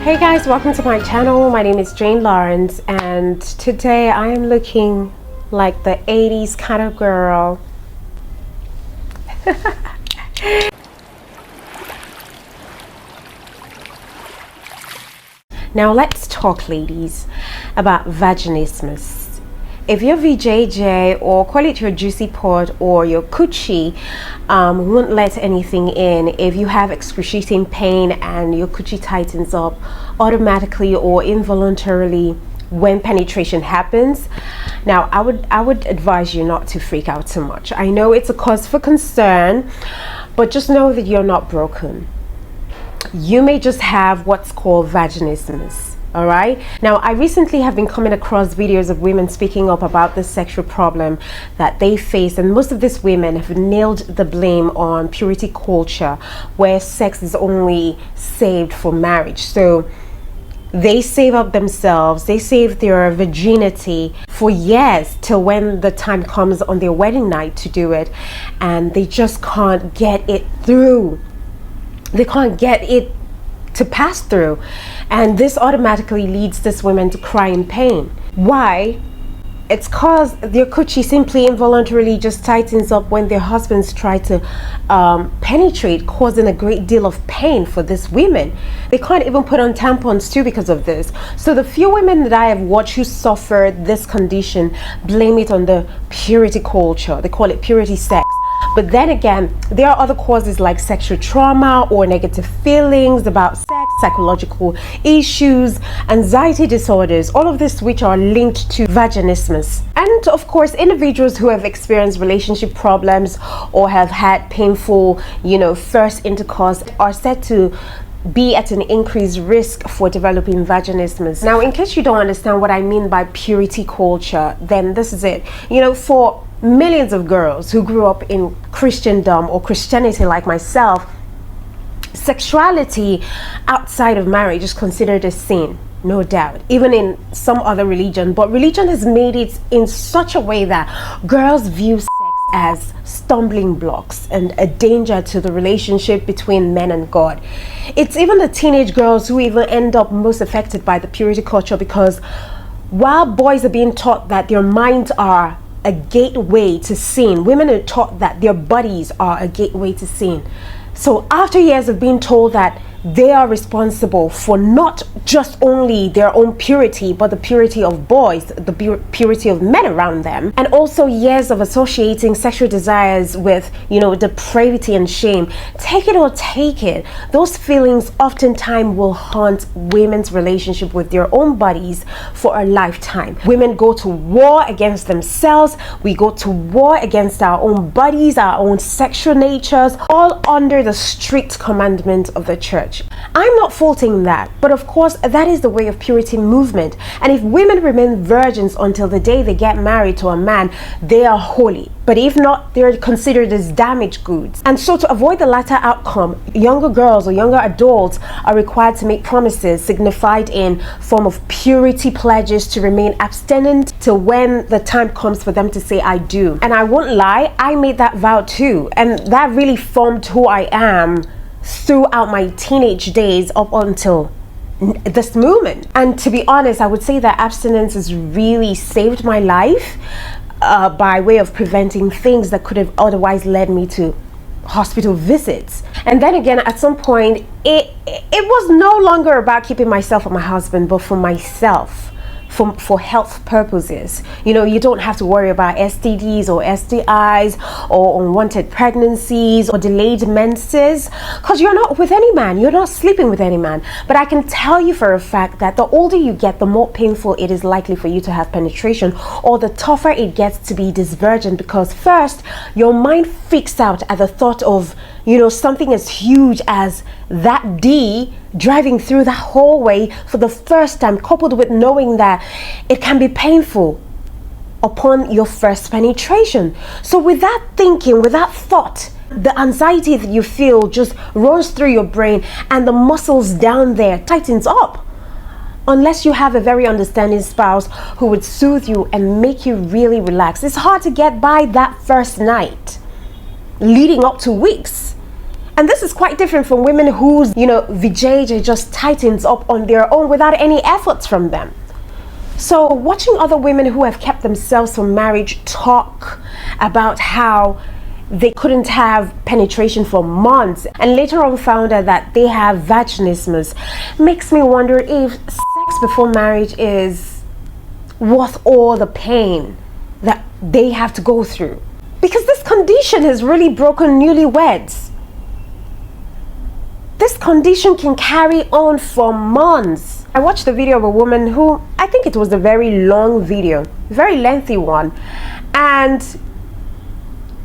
Hey guys, welcome to my channel. My name is Jane Lawrence, and today I am looking like the 80s kind of girl. Now let's talk, ladies, about vaginismus. If your VJJ, or call it your juicy part or your coochie, won't let anything in, if you have excruciating pain and your coochie tightens up automatically or involuntarily when penetration happens, now I would advise you not to freak out too much. I know it's a cause for concern, but just know that you're not broken. You may just have what's called vaginismus. All right. Now, I recently have been coming across videos of women speaking up about this sexual problem that they face, and most of these women have nailed the blame on purity culture, where sex is only saved for marriage. So they save up themselves, they save their virginity for years till when the time comes on their wedding night to do it, and they just can't get it through. They can't get it to pass through, and this automatically leads these women to cry in pain. Why? It's cause their coochie simply involuntarily just tightens up when their husbands try to penetrate, causing a great deal of pain for these women. They can't even put on tampons too because of this. So the few women that I have watched who suffered this condition blame it on the purity culture. They call it purity sex. But then again, there are other causes like sexual trauma or negative feelings about sex, psychological issues, anxiety disorders, all of this which are linked to vaginismus. And of course, individuals who have experienced relationship problems or have had painful, first intercourse are said to be at an increased risk for developing vaginismus. Now, in case you don't understand what I mean by purity culture, then this is it. For millions of girls who grew up in Christendom or Christianity like myself, sexuality outside of marriage is considered a sin, no doubt, even in some other religion. But religion has made it in such a way that girls view sex as stumbling blocks and a danger to the relationship between men and God. It's even the teenage girls who even end up most affected by the purity culture, because while boys are being taught that their minds are a gateway to sin, women are taught that their bodies are a gateway to sin. So after years of being told that they are responsible for not just only their own purity, but the purity of boys, the purity of men around them, and also years of associating sexual desires with, depravity and shame, take it or take it, those feelings oftentimes will haunt women's relationship with their own bodies for a lifetime. Women go to war against themselves. We go to war against our own bodies, our own sexual natures, all under the strict commandment of the church. I'm not faulting that, but of course that is the way of purity movement. And if women remain virgins until the day they get married to a man, they are holy. But if not, they're considered as damaged goods. And so to avoid the latter outcome, younger girls or younger adults are required to make promises signified in form of purity pledges to remain abstinent till when the time comes for them to say I do. And I won't lie, I made that vow too, and that really formed who I am throughout my teenage days up until this moment. And to be honest, I would say that abstinence has really saved my life by way of preventing things that could have otherwise led me to hospital visits. And then again, at some point, it was no longer about keeping myself and my husband, but for myself. For health purposes. You don't have to worry about STDs or STIs or unwanted pregnancies or delayed menses, because you're not with any man, you're not sleeping with any man. But I can tell you for a fact that the older you get, the more painful it is likely for you to have penetration, or the tougher it gets to be this virgin, because first your mind freaks out at the thought of something as huge as that D driving through the hallway for the first time, coupled with knowing that it can be painful upon your first penetration. So with that thinking, with that thought, the anxiety that you feel just runs through your brain, and the muscles down there tightens up. Unless you have a very understanding spouse who would soothe you and make you really relax, it's hard to get by that first night, leading up to weeks. And this is quite different from women whose, vajayjay just tightens up on their own without any efforts from them. So watching other women who have kept themselves from marriage talk about how they couldn't have penetration for months and later on found out that they have vaginismus makes me wonder if sex before marriage is worth all the pain that they have to go through. Because this condition has really broken newlyweds. This condition can carry on for months. I watched a video of a woman who, I think it was a very long video, very lengthy one, and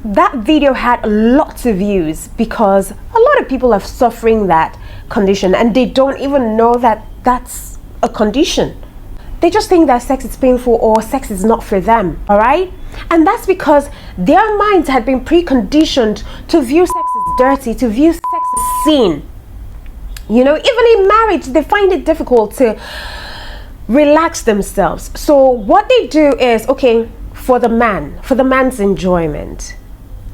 that video had lots of views because a lot of people are suffering that condition and they don't even know that that's a condition. They just think that sex is painful or sex is not for them, all right? And that's because their minds had been preconditioned to view sex as dirty, to view sex as sin. Even in marriage, they find it difficult to relax themselves. So what they do is, okay, for the man's enjoyment,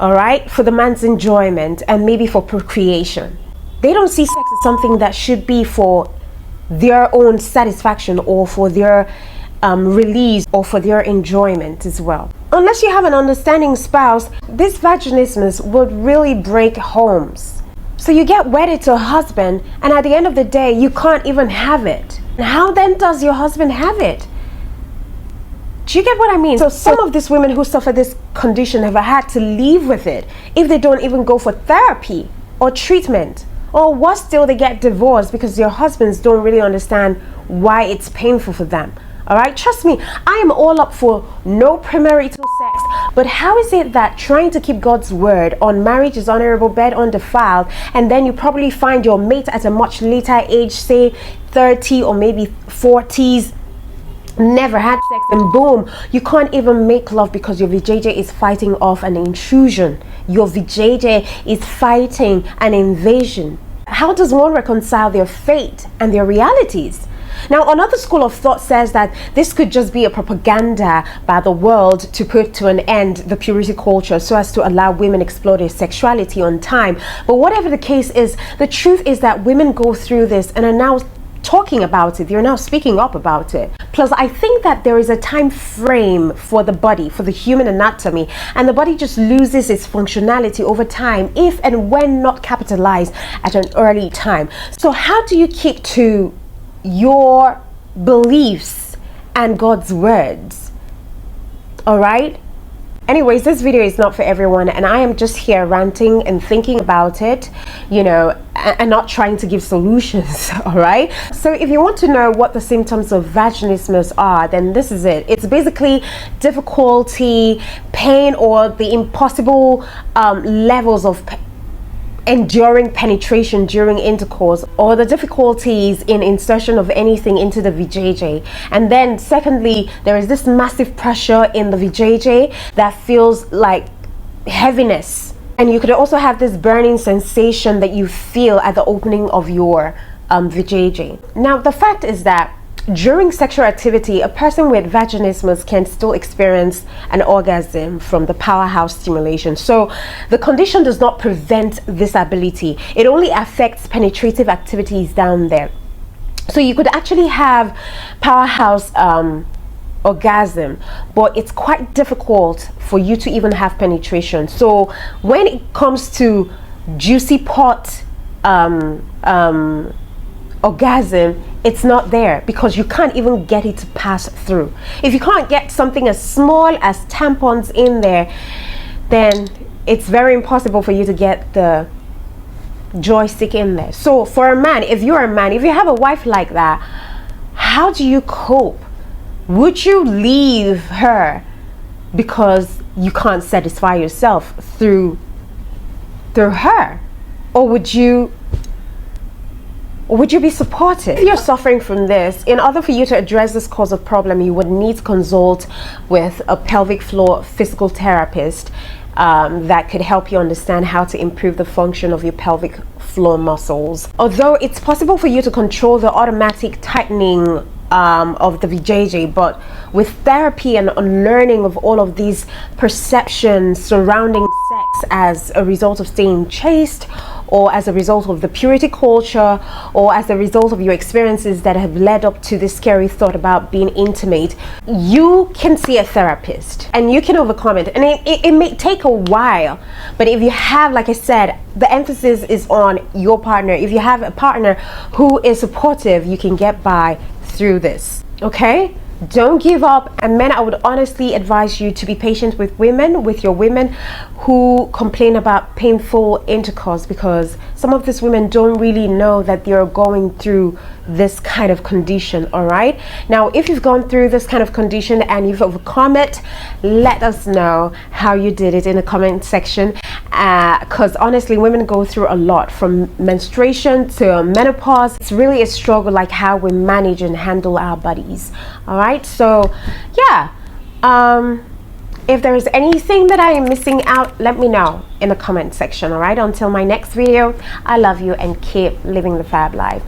all right? For the man's enjoyment and maybe for procreation. They don't see sex as something that should be for their own satisfaction or for their release or for their enjoyment as well. Unless you have an understanding spouse, this vaginismus would really break homes. So you get wedded to a husband and at the end of the day, you can't even have it. How then does your husband have it? Do you get what I mean? So some of these women who suffer this condition have had to live with it if they don't even go for therapy or treatment. Or worse still, they get divorced because their husbands don't really understand why it's painful for them. All right, trust me, I am all up for no premarital sex, but how is it that trying to keep God's word on marriage is honorable, bed undefiled, and then you probably find your mate at a much later age, say 30 or maybe 40s, never had sex, and boom, you can't even make love because your vajayjay is fighting off an intrusion. Your vajayjay is fighting an invasion. How does one reconcile their fate and their realities? Now, another school of thought says that this could just be a propaganda by the world to put to an end the purity culture so as to allow women explore their sexuality on time. But whatever the case is, the truth is that women go through this and are now talking about it. They're now speaking up about it. Plus, I think that there is a time frame for the body, for the human anatomy, and the body just loses its functionality over time if and when not capitalized at an early time. So how do you keep to your beliefs and God's words? All right? Anyways, this video is not for everyone, and I am just here ranting and thinking about it, and not trying to give solutions, all right? So if you want to know what the symptoms of vaginismus are, then this is it. It's basically difficulty, pain, or the impossible levels of enduring penetration during intercourse, or the difficulties in insertion of anything into the vajayjay. And then secondly, there is this massive pressure in the vajayjay that feels like heaviness, and you could also have this burning sensation that you feel at the opening of your vajayjay. Now the fact is that during sexual activity, a person with vaginismus can still experience an orgasm from the powerhouse stimulation. So the condition does not prevent this ability. It only affects penetrative activities down there. So you could actually have powerhouse orgasm, but it's quite difficult for you to even have penetration. So when it comes to juicy pot orgasm, it's not there because you can't even get it to pass through. If you can't get something as small as tampons in there, then it's very impossible for you to get the joystick in there. So for a man, if you're a man, if you have a wife like that, how do you cope? Would you leave her because you can't satisfy yourself through her? Or would you be supportive? If you're suffering from this, in order for you to address this cause of problem, you would need to consult with a pelvic floor physical therapist that could help you understand how to improve the function of your pelvic floor muscles. Although it's possible for you to control the automatic tightening of the vajayjay, but with therapy and unlearning of all of these perceptions surrounding sex as a result of staying chaste or as a result of the purity culture, or as a result of your experiences that have led up to this scary thought about being intimate, you can see a therapist and you can overcome it. And it may take a while, but if you have, like I said, the emphasis is on your partner. If you have a partner who is supportive, you can get by through this. Okay? Don't give up. And men, I would honestly advise you to be patient with your women who complain about painful intercourse, because some of these women don't really know that they're going through this kind of condition. All right, now if you've gone through this kind of condition and you've overcome it, let us know how you did it in the comment section, because honestly, women go through a lot, from menstruation to menopause. It's really a struggle, like how we manage and handle our bodies. All right, so yeah, if there is anything that I am missing out, let me know in the comment section. All right, until my next video, I love you and keep living the fab life.